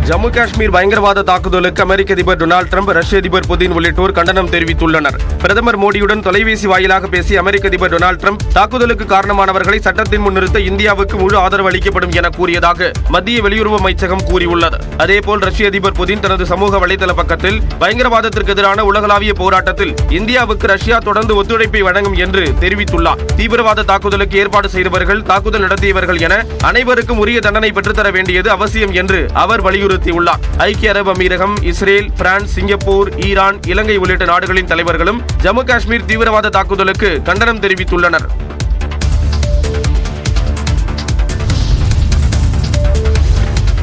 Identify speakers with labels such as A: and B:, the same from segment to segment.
A: ஜம்மு காஷ்மீர் பயங்கரவாத தாக்குதலுக்கு அமெரிக்க அதிபர் டொனால்டு டிரம்ப், ரஷ்ய அதிபர் புதின் உள்ளிட்டோர் கண்டனம் தெரிவித்துள்ளனர். பிரதமர் மோடியுடன் தொலைபேசி வாயிலாக பேசிய அமெரிக்க அதிபர் டொனால்டு டிரம்ப், தாக்குதலுக்கு காரணமானவர்களை சட்டத்தின் முன் நிறுத்த இந்தியாவுக்கு முழு ஆதரவு அளிக்கப்படும் என கூறியதாக மத்திய வெளியுறவு அமைச்சகம் கூறியுள்ளது. அதேபோல் ரஷ்ய அதிபர் புதின் தனது சமூக வலைதள பக்கத்தில் பயங்கரவாதத்திற்கு எதிரான உலகளாவிய போராட்டத்தில் இந்தியாவுக்கு ரஷ்யா தொடர்ந்து ஒத்துழைப்பை வழங்கும் என்று தெரிவித்துள்ளார். தீவிரவாத தாக்குதலுக்கு ஏற்பாடு செய்தவர்கள், தாக்குதல் நடத்தியவர்கள் என அனைவருக்கும் உரிய தண்டனை பெற்றுத்தர வேண்டியது அவசியம் என்று அவர் வலியுறுத்தியுள்ளார். ஐக்கிய அரபு அமீரகம், இஸ்ரேல், பிரான்ஸ், சிங்கப்பூர், ஈரான், இலங்கை உள்ளிட்ட நாடுகளின் தலைவர்களும் ஜம்மு காஷ்மீர் தீவிரவாத தாக்குதலுக்கு கண்டனம் தெரிவித்துள்ளனர்.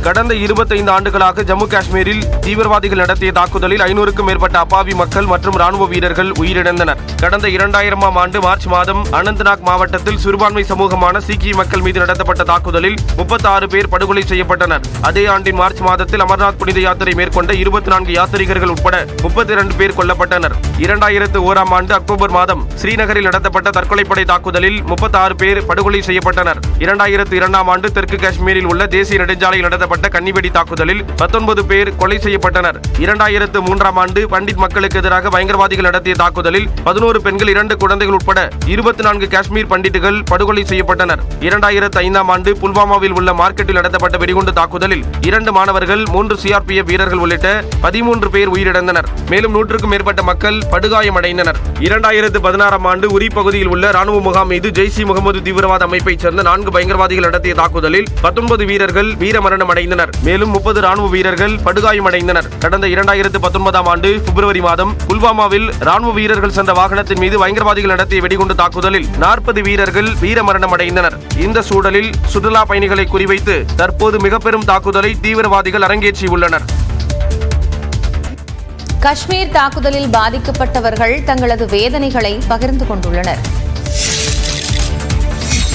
A: கடந்த 25 ஆண்டுகளாக ஜம்மு காஷ்மீரில் தீவிரவாதிகள் நடத்திய தாக்குதலில் 500க்கும் மேற்பட்ட அப்பாவி மக்கள் மற்றும் ராணுவ வீரர்கள் உயிரிழந்தனர். கடந்த 2000ஆம் ஆண்டு மார்ச் மாதம் அனந்த்நாக் மாவட்டத்தில் சிறுபான்மை சமூகமான சீக்கிய மக்கள் மீது நடத்தப்பட்ட தாக்குதலில் 36 பேர் படுகொலை செய்யப்பட்டனர். அதே ஆண்டின் மார்ச் மாதத்தில் அமர்நாத் புனித யாத்திரை மேற்கொண்ட 24 யாத்ரீகர்கள் உட்பட 32 பேர் கொல்லப்பட்டனர். 2001ஆம் ஆண்டு அக்டோபர் மாதம் ஸ்ரீநகரில் நடத்தப்பட்ட தற்கொலைப்படை தாக்குதலில் 36 பேர் படுகொலை செய்யப்பட்டனர். 2002ஆம் ஆண்டு தெற்கு காஷ்மீரில் உள்ள தேசிய நெடுஞ்சாலையில் நடத்தப்பட்ட கன்னிவெடி தாக்குதலில் 19 பேர் கொலை செய்யப்பட்டனர். 2003ஆம் ஆண்டு பண்டிட் மக்களுக்கு எதிராக பயங்கரவாதிகள் நடத்திய தாக்குதலில் 11 பெண்கள், 2 குழந்தைகள் உட்பட 24 காஷ்மீர் பண்டிட்டுகள் படுகொலை செய்யப்பட்டனர். 2005ஆம் ஆண்டு புல்வாமாவில் உள்ள மார்க்கெட்டில் நடத்தப்பட்ட வெடிகுண்டு தாக்குதலில் 2 மாணவர்கள், 3 CRPF வீரர்கள் உள்ளிட்ட 13 பேர் உயிரிழந்தனர். மேலும் 100க்கும் மேற்பட்ட மக்கள் படுகாயமடைந்தனர். 2016ஆம் ஆண்டு உரி பகுதியில் உள்ள ராணுவ முகாம் மீது ஜெய்ஷ் இ முகமது தீவிரவாத அமைப்பைச் சேர்ந்த 4 பயங்கரவாதிகள் நடத்திய தாக்குதலில் 19 வீரர்கள் வீரமரணம் அடைந்தனர். மேலும் 30 ராணுவ வீரர்கள் படுகாயமடைந்தனர். கடந்த 2019ஆம் ஆண்டு பிப்ரவரி மாதம் புல்வாமாவில் ராணுவ வீரர்கள் சென்ற வாகனத்தின் மீது பயங்கரவாதிகள் நடத்திய வெடிகுண்டு தாக்குதலில் 40 வீரர்கள் வீரமரணம் அடைந்தனர். இந்த சூழலில் சுற்றுலா பயணிகளை குறிவைத்து தற்போது மிக பெரும் தாக்குதலை தீவிரவாதிகள் அரங்கேற்றியுள்ளனர்.
B: காஷ்மீர் தாக்குதலில் பாதிக்கப்பட்டவர்கள் தங்களது வேதனைகளை பகிர்ந்து கொண்டுள்ளனர்.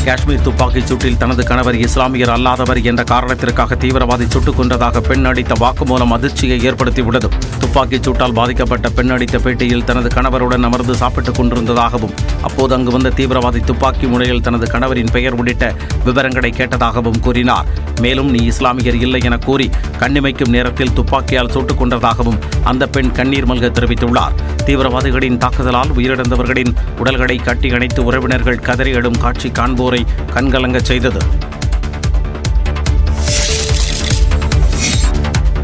C: காஷ்மீர் துப்பாக்கிச் சூட்டில் தனது கணவர் இஸ்லாமியர் அல்லாதவர் என்ற காரணத்திற்காக தீவிரவாதி சுட்டுக் கொன்றதாக பெண் அளித்த வாக்குமூலம் அதிர்ச்சியை ஏற்படுத்தியுள்ளது. துப்பாக்கிச் சூட்டால் பாதிக்கப்பட்ட பெண் அளித்த பேட்டியில் தனது கணவருடன் அமர்ந்து சாப்பிட்டுக் கொண்டிருந்ததாகவும், அப்போது அங்கு வந்த தீவிரவாதி துப்பாக்கி முனையில் தனது கணவரின் பெயர் உள்ளிட்ட விவரங்களை கேட்டதாகவும் கூறினார். மேலும் நீ இஸ்லாமியர் இல்லை என கூறி கண்ணிமைக்கும் நேரத்தில் துப்பாக்கியால் சுட்டுக் கொண்டதாகவும் அந்த பெண் கண்ணீர் மல்க தெரிவித்துள்ளார். தீவிரவாதிகளின் தாக்குதலால் உயிரிழந்தவர்களின் உடல்களை கட்டி அணைத்து உறவினர்கள் கதறி எழும் காட்சி காண்போரை கண்கலங்க செய்தது.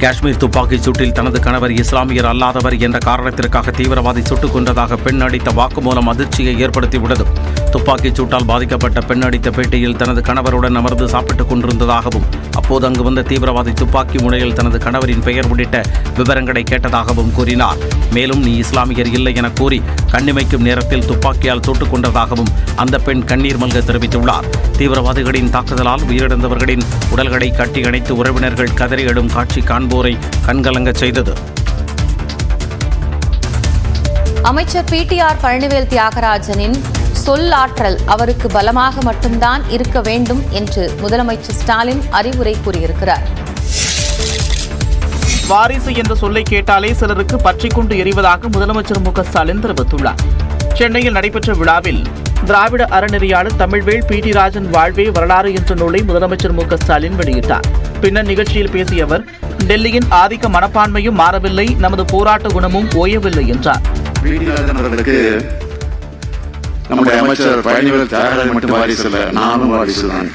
C: காஷ்மீர் துப்பாக்கிச் சூட்டில் தனது கணவர் இஸ்லாமியர் அல்லாதவர் என்ற காரணத்திற்காக தீவிரவாதி சுட்டுக் கொன்றதாக பெண் அளித்த வாக்குமூலம் அதிர்ச்சியை ஏற்படுத்தியுள்ளது. துப்பாக்கிச் சூட்டால் பாதிக்கப்பட்ட பெண் அளித்த பேட்டியில் தனது கணவருடன் அமர்ந்து சாப்பிட்டுக் கொண்டிருந்ததாகவும், அப்போது அங்கு வந்த தீவிரவாதி துப்பாக்கி முனையில் தனது கணவரின் பெயர் உள்ளிட்ட விவரங்களை கேட்டதாகவும் கூறினார். மேலும் நீ இஸ்லாமியர் இல்லை என கூறி கண்ணிமைக்கும் நேரத்தில் துப்பாக்கியால் சுட்டுக் கொண்டதாகவும் அந்த பெண் கண்ணீர் மல்க தெரிவித்துள்ளார். தீவிரவாதிகளின் தாக்குதலால் உயிரிழந்தவர்களின் உடல்களை கட்டி அணைத்து உறவினர்கள் கதறி எழும் காட்சி காண்போரை கண்கலங்க செய்தது.
B: அமைச்சர் PTR பழனிவேல் தியாகராஜனின் சொல்லாற்றல் அவருக்கு பலமாக மட்டும்தான் இருக்க வேண்டும் என்று முதலமைச்சர் ஸ்டாலின் அறிவுரை கூறியிருக்கிறார்.
D: வாரிசு என்ற சொல்லை கேட்டாலே சிலருக்கு பற்றிக்கொண்டு எரிவதாக முதலமைச்சர் மு க ஸ்டாலின் தெரிவித்துள்ளார். சென்னையில் நடைபெற்ற விழாவில் திராவிட அறநெறியாளர் தமிழ்வேல் PT ராஜன் வாழ்வே வரலாறு என்ற நூலை முதலமைச்சர் மு க ஸ்டாலின் வெளியிட்டார். பின்னர் நிகழ்ச்சியில் பேசிய அவர், டெல்லியின் ஆதிக்க மனப்பான்மையும் மாறவில்லை, நமது போராட்ட குணமும் ஓயவில்லை என்றார்.
E: நம்முடைய அமைச்சர் பழனிவேல் தியாகராஜன் மட்டும் வாரிசு அல்ல, நானும் வாரிசுதான்.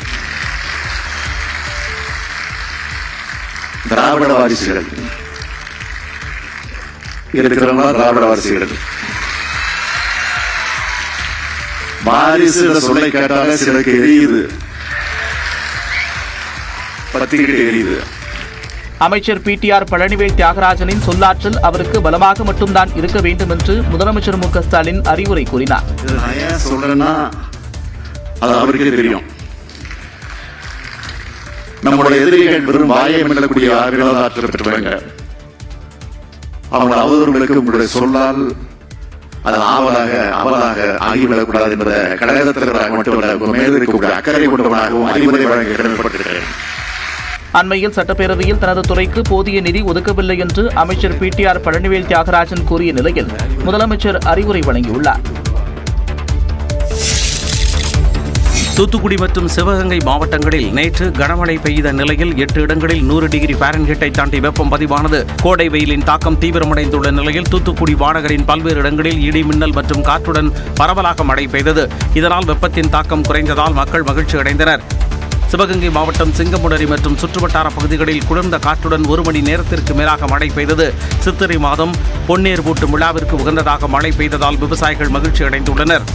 E: திராவிட வாரிசுகள் இருக்கிறவங்க திராவிட வாரிசுகள். வாரிசு சொல்லை கேட்டாலே சிலருக்கு எரியுது, பத்திக்கிட்டு எரியுது.
D: அமைச்சர் PTR பழனிவேல் தியாகராஜனின் சொல்லாற்றல் அவருக்கு பலமாக மட்டும்தான் இருக்க வேண்டும் என்று முதலமைச்சர் மு க ஸ்டாலின் அறிவுரை கூறினார்.
E: சொல்றேன்னா அது அவருக்கே தெரியும். நம்முடைய எதிரிகள் வெறும் வாயை மெல்லக்கூடிய ஆற்றல் பெற்றவங்க. அவங்க அவர்களுக்கு உங்களுடைய சொல்லால் அது அவலாக ஆகிவிடக்கூடாது என்ற கடகத்திற்காக மட்டுமல்ல, மேல் இருக்கக்கூடிய அக்கறை கொண்டவனாகவும் அறிவுரை வழங்க கடமைப்பட்டிருக்கிறேன்.
D: அண்மையில் சட்டப்பேரவையில் தனது துறைக்கு போதிய நிதி ஒதுக்கவில்லை என்று அமைச்சர் PTR பழனிவேல் தியாகராஜன் கூறிய நிலையில் முதலமைச்சர் அறிவுரை வழங்கியுள்ளார்.
C: தூத்துக்குடி மற்றும் சிவகங்கை மாவட்டங்களில் நேற்று கனமழை பெய்த நிலையில் 8 இடங்களில் 100 டிகிரி ஃபாரன்ஹீட்டை தாண்டி வெப்பம் பதிவானது. கோடை வெயிலின் தாக்கம் தீவிரமடைந்துள்ள நிலையில் தூத்துக்குடி மாநகரின் பல்வேறு இடங்களில் இடி மின்னல் மற்றும் காற்றுடன் பரவலாக மழை பெய்தது. இதனால் வெப்பத்தின் தாக்கம் குறைந்ததால் மக்கள் மகிழ்ச்சி அடைந்தனர். சிவகங்கை மாவட்டம் சிங்கமுனரி மற்றும் சுற்றுவட்டார பகுதிகளில் குளிர்ந்த காற்றுடன் 1 மணி நேரத்திற்கு மேலாக மழை பெய்தது. சித்திரை மாதம் பொன்னேர் பூட்டும் விழாவிற்கு உகந்ததாக மழை பெய்ததால் விவசாயிகள் மகிழ்ச்சி அடைந்துள்ளனர்.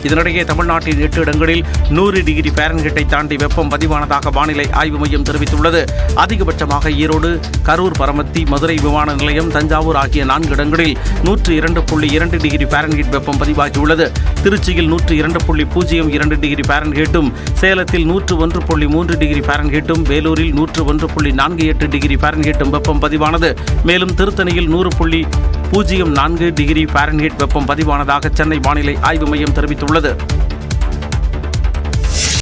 C: இதனிடையே தமிழ்நாட்டின் 8 இடங்களில் 100 டிகிரி ஃபாரன்ஹீட்டை தாண்டி வெப்பம் பதிவானதாக வானிலை ஆய்வு மையம் தெரிவித்துள்ளது. அதிகபட்சமாக ஈரோடு, கரூர், பரமத்தி, மதுரை விமான நிலையம், தஞ்சாவூர் ஆகிய 4 இடங்களில் 102.2 டிகிரி ஃபாரன்ஹீட் வெப்பம் பதிவாகியுள்ளது. திருச்சியில் 102.02 டிகிரி ஃபாரன்ஹீட்டும், சேலத்தில் 101.3 டிகிரி ஃபாரன்ஹீட்டும், வேலூரில் 101.48 டிகிரி ஃபாரன்ஹீட்டும் வெப்பம் பதிவானது. மேலும் திருத்தணியில் 100.04 டிகிரி ஃபாரன்ஹீட் வெப்பம் பதிவானதாக சென்னை வானிலை ஆய்வு மையம் தெரிவித்துள்ளது.